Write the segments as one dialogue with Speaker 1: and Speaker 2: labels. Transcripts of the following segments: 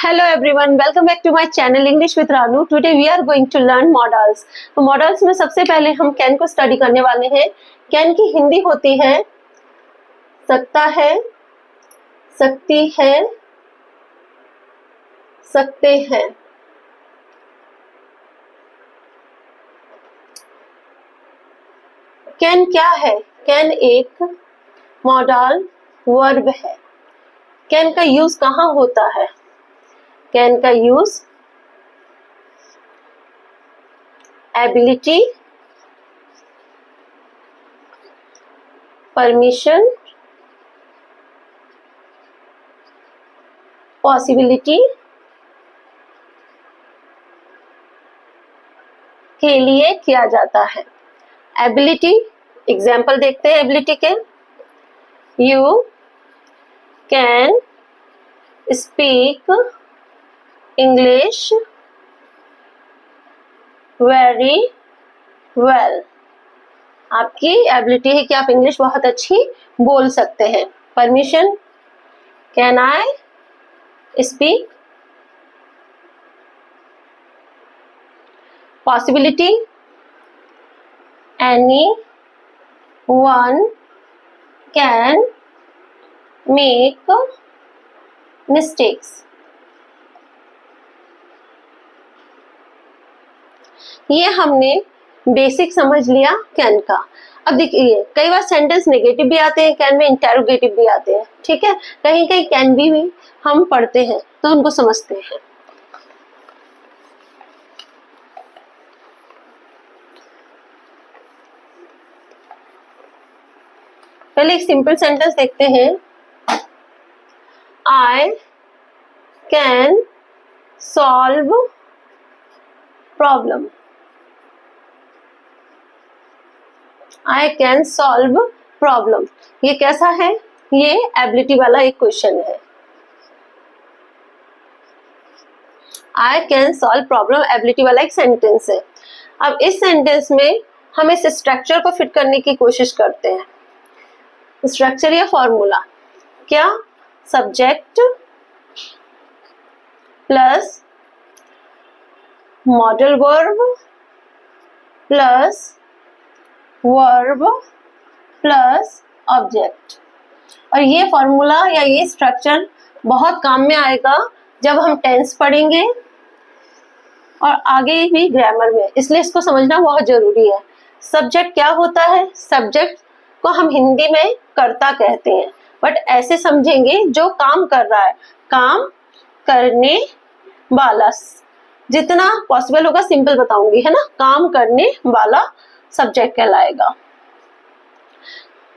Speaker 1: Hello everyone, welcome back to my channel English with Ranu. Today we are going to learn modals. तो models में सबसे पहले हम can को study करने वाले हैं. कैन की हिंदी होती है सकता है, सकती है, सकते हैं. कैन क्या है? कैन एक मॉडल वर्ब है. कैन का यूज कहाँ होता है? कैन का यूज एबिलिटी, परमिशन, पॉसिबिलिटी के लिए किया जाता है. एबिलिटी, एग्जाम्पल देखते हैं एबिलिटी के. You can speak English very well. आपकी एबिलिटी है कि आप इंग्लिश बहुत अच्छी बोल सकते हैं. Permission, can I speak. Possibility, any one can make mistakes. ये हमने बेसिक समझ लिया कैन का. अब देखिए कई बार सेंटेंस नेगेटिव भी आते हैं कैन में, इंटेरोगेटिव भी आते हैं. ठीक है, कहीं कहीं कैन भी हम पढ़ते हैं तो उनको समझते हैं. पहले एक सिंपल सेंटेंस देखते हैं. I can solve problem. I can solve problem. ये कैसा है? ये एबिलिटी वाला एक क्वेश्चन है. I can solve problem ability वाला एक सेंटेंस है. अब इस सेंटेंस में हम इस स्ट्रक्चर को फिट करने की कोशिश करते हैं. स्ट्रक्चर या फॉर्मूला क्या? Subject plus modal verb plus verb plus object. और ये फॉर्मूला या ये स्ट्रक्चर बहुत काम में आएगा जब हम टेंस पढ़ेंगे और आगे भी ग्रामर में, इसलिए इसको समझना बहुत जरूरी है. सब्जेक्ट क्या होता है? सब्जेक्ट को हम हिंदी में कर्ता कहते हैं, बट ऐसे समझेंगे जो काम कर रहा है, काम करने वाला. जितना पॉसिबल होगा सिंपल बताऊंगी, है ना. काम करने वाला सब्जेक्ट कहलाएगा,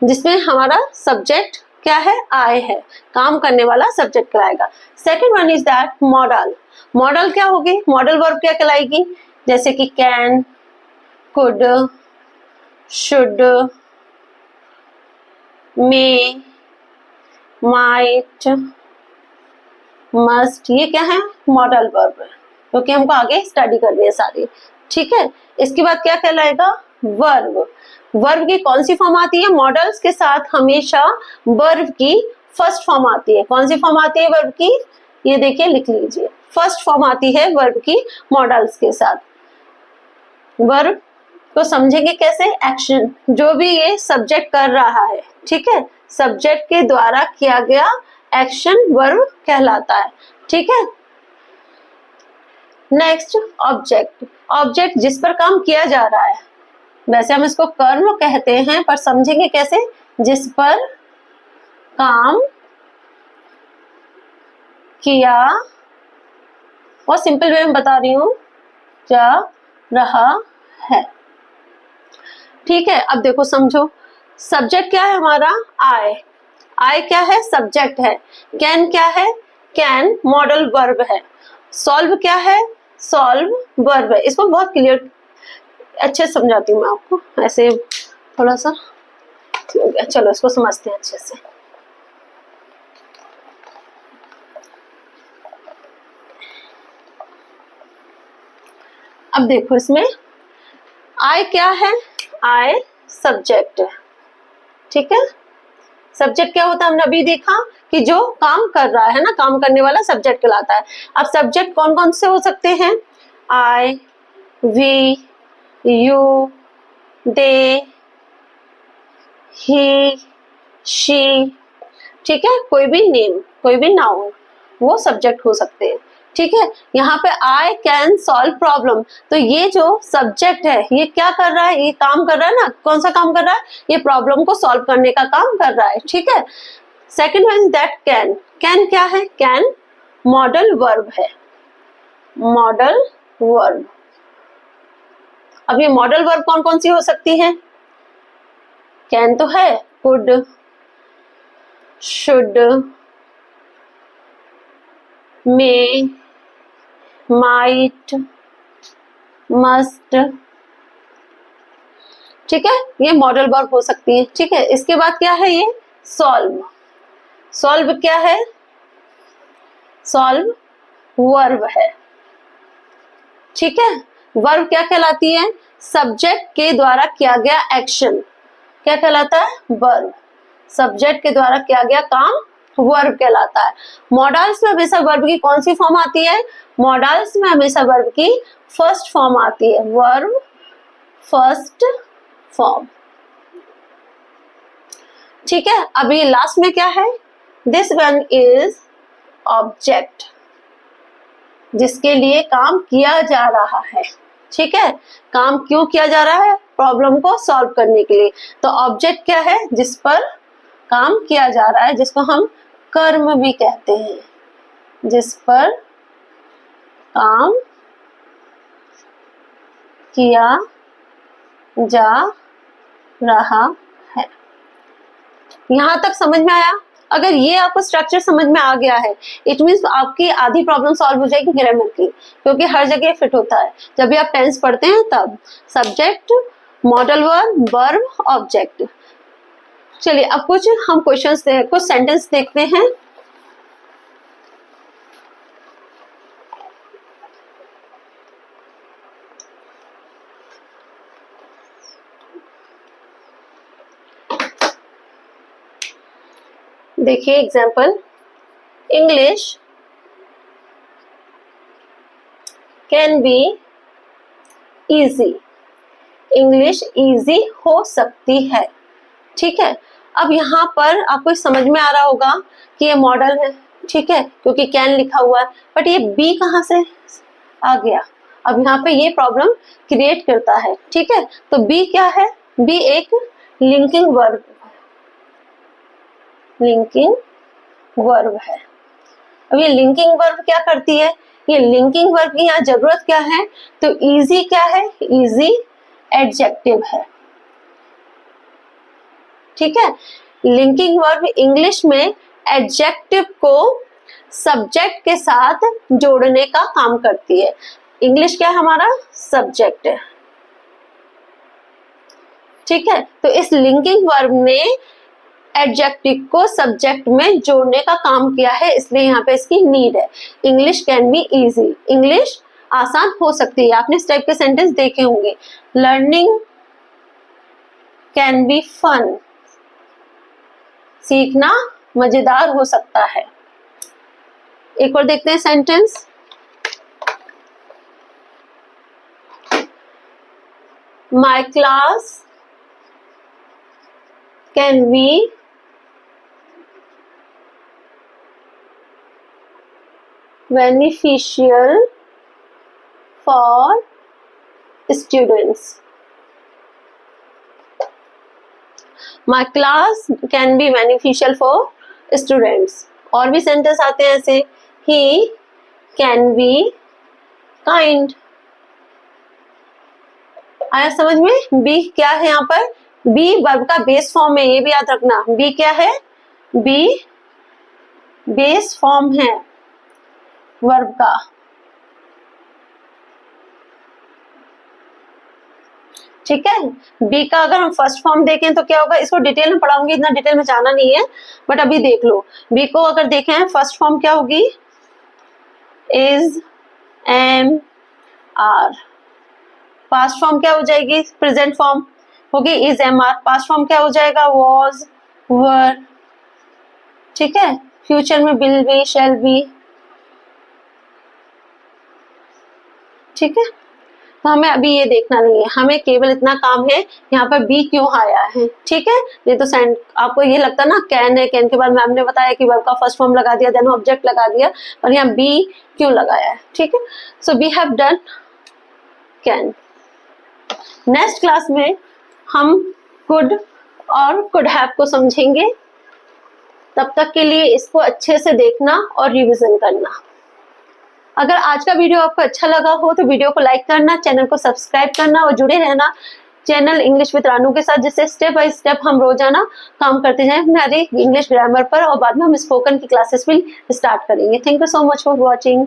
Speaker 1: जिसमें हमारा सब्जेक्ट क्या है? आई है. काम करने वाला सब्जेक्ट कहलाएगा. Second one is that model. Model क्या होगी? मॉडल वर्ब क्या कहलाएगी? जैसे कि can, could, should, may, might, must. ये क्या है? मॉडल वर्ब है, क्योंकि हमको आगे स्टडी करनी है सारी. ठीक है, इसके बाद क्या कहलाएगा? वर्ब. वर्ब की कौन सी फॉर्म आती है? मॉडल्स के साथ हमेशा वर्ब की फर्स्ट फॉर्म आती है. कौन सी फॉर्म आती है वर्ब की? ये देखिए, लिख लीजिए. फर्स्ट फॉर्म आती है वर्ब की मॉडल्स के साथ. वर्ब को समझेंगे कैसे? एक्शन, जो भी ये सब्जेक्ट कर रहा है, ठीक है, सब्जेक्ट के द्वारा किया गया एक्शन वर्ब कहलाता है. ठीक है. Next object. ऑब्जेक्ट जिस पर काम किया जा रहा है. वैसे हम इसको कर्म कहते हैं, पर समझेंगे कैसे? जिस पर काम किया, बहुत सिंपल वे में बता रही हूं, जा रहा है. ठीक है, अब देखो समझो. सब्जेक्ट क्या है हमारा? आई. आई क्या है? सब्जेक्ट है. कैन क्या है? कैन मॉडल वर्ब है. सॉल्व क्या है? सॉल्व वर्ब है. इसको बहुत क्लियर अच्छे से समझाती हूँ मैं आपको. ऐसे थोड़ा सा चलो इसको समझते हैं अच्छे से. अब देखो इसमें आई क्या है? आई सब्जेक्ट है. ठीक है, सब्जेक्ट क्या होता है हमने अभी देखा कि जो काम कर रहा है ना, काम करने वाला सब्जेक्ट कहलाता है। अब सब्जेक्ट कौन कौन से हो सकते हैं? I, we, you, they, he, she, ठीक है, कोई भी नेम, कोई भी नाउन, वो सब्जेक्ट हो सकते हैं। ठीक है, यहाँ पे आई कैन सॉल्व प्रॉब्लम, तो ये जो सब्जेक्ट है ये क्या कर रहा है? ये काम कर रहा है ना, कौन सा काम कर रहा है? ये प्रॉब्लम को सॉल्व करने का काम कर रहा है। ठीक है, second one that can, can क्या है? कैन मॉडल वर्ब है, मॉडल वर्ब। अब ये मॉडल वर्ब कौन कौन सी हो सकती है? कैन तो है, could, should, may, might, must, ठीक है, ये मॉडल वर्ब हो सकती है। ठीक है, इसके बाद क्या है? ये सॉल्व, सॉल्व क्या है? सॉल्व वर्ब है। ठीक है, वर्ब क्या कहलाती है? सब्जेक्ट के द्वारा किया गया एक्शन, क्या कहलाता है? वर्ब। सब्जेक्ट के द्वारा किया गया काम वर्ब कहलाता है। मॉडल्स में हमेशा वर्ब की कौन सी फॉर्म आती है? मॉडल्स में हमेशा वर्ब की फर्स्ट फॉर्म आती है, वर्ब फर्स्ट फॉर्म। ठीक है, अभी लास्ट में क्या है? दिस वन इज ऑब्जेक्ट, जिसके लिए काम किया जा रहा है। ठीक है, काम क्यों किया जा रहा है? प्रॉब्लम को सॉल्व करने के लिए। तो ऑब्जेक्ट क्या है? जिस पर काम किया जा रहा है, जिसको हम कर्म भी कहते हैं, जिस पर काम किया जा रहा है। यहां तक समझ में आया? अगर ये आपको स्ट्रक्चर समझ में आ गया है, इट मीन्स आपकी आधी प्रॉब्लम सॉल्व हो जाएगी ग्रामर की, क्योंकि हर जगह फिट होता है। जब भी आप टेंस पढ़ते हैं तब subject, modal verb, verb, object. चलिए अब कुछ हम क्वेश्चंस कुछ सेंटेंस देखते हैं। देखिए example, English can be easy, English easy हो सकती है। ठीक है, अब यहाँ पर आपको समझ में आ रहा होगा कि ये मॉडल है, ठीक है, क्योंकि कैन लिखा हुआ है, बट ये बी कहाँ से आ गया? अब यहाँ पे ये प्रॉब्लम क्रिएट करता है। ठीक है, तो बी क्या है? बी एक लिंकिंग वर्ब, लिंकिंग वर्ब है। अब ये लिंकिंग वर्ब क्या करती है? ये लिंकिंग वर्ब की यहाँ जरूरत क्या है? तो इजी क्या है? इजी एडजेक्टिव है। ठीक है, लिंकिंग वर्ब इंग्लिश में एडजेक्टिव को सब्जेक्ट के साथ जोड़ने का काम करती है। इंग्लिश क्या है? हमारा सब्जेक्ट है। ठीक है, तो इस लिंकिंग वर्ब ने एडजेक्टिव को सब्जेक्ट में जोड़ने का काम किया है, इसलिए यहाँ पे इसकी नीड है। English can be easy, English आसान हो सकती है। आपने इस टाइप के सेंटेंस देखे होंगे। लर्निंग कैन बी फन, सीखना मजेदार हो सकता है। एक और देखते हैं sentence, my class can be beneficial for students. My class can be beneficial for students. और भी सेंटेंस आते हैं ऐसे, he can be kind. आया समझ में? बी क्या है यहाँ पर? बी वर्ब का बेस फॉर्म है, ये भी याद रखना। बी क्या है? बी बेस फॉर्म है वर्ब का। ठीक है, बी का अगर हम फर्स्ट फॉर्म देखें तो क्या होगा? इसको डिटेल में पढ़ाऊंगी, इतना डिटेल में जाना नहीं है, बट अभी देख लो। बी को अगर देखें फर्स्ट फॉर्म क्या होगी? Is, am, are. Past form क्या हो जाएगी? प्रेजेंट फॉर्म होगी is, am, are. Past form क्या हो जाएगा? वॉज, वर, ठीक है, फ्यूचर में विल बी, शैल बी, ठीक है। तो हमें अभी ये देखना नहीं है, हमें केवल इतना काम है यहाँ पर बी क्यों आया है, ठीक है। नहीं तो सेंड आपको ये लगता ना कैन है, कैन के बाद मैम ने बताया कि वर्ब का फर्स्ट फॉर्म लगा दिया, देन ऑब्जेक्ट लगा दिया, पर यहाँ बी क्यों लगाया है, ठीक है। So we have done can. Next class में हम कुड और कुड हैव को समझेंगे। तब तक के लिए इसको अच्छे से देखना और रिवीजन करना। अगर आज का वीडियो आपको अच्छा लगा हो तो वीडियो को लाइक करना, चैनल को सब्सक्राइब करना और जुड़े रहना चैनल इंग्लिश विद रानू के साथ, जिससे स्टेप बाय स्टेप हम रोजाना काम करते जाएं हमारे इंग्लिश ग्रामर पर, और बाद में हम स्पोकन की क्लासेस भी स्टार्ट करेंगे। Thank you so much for watching.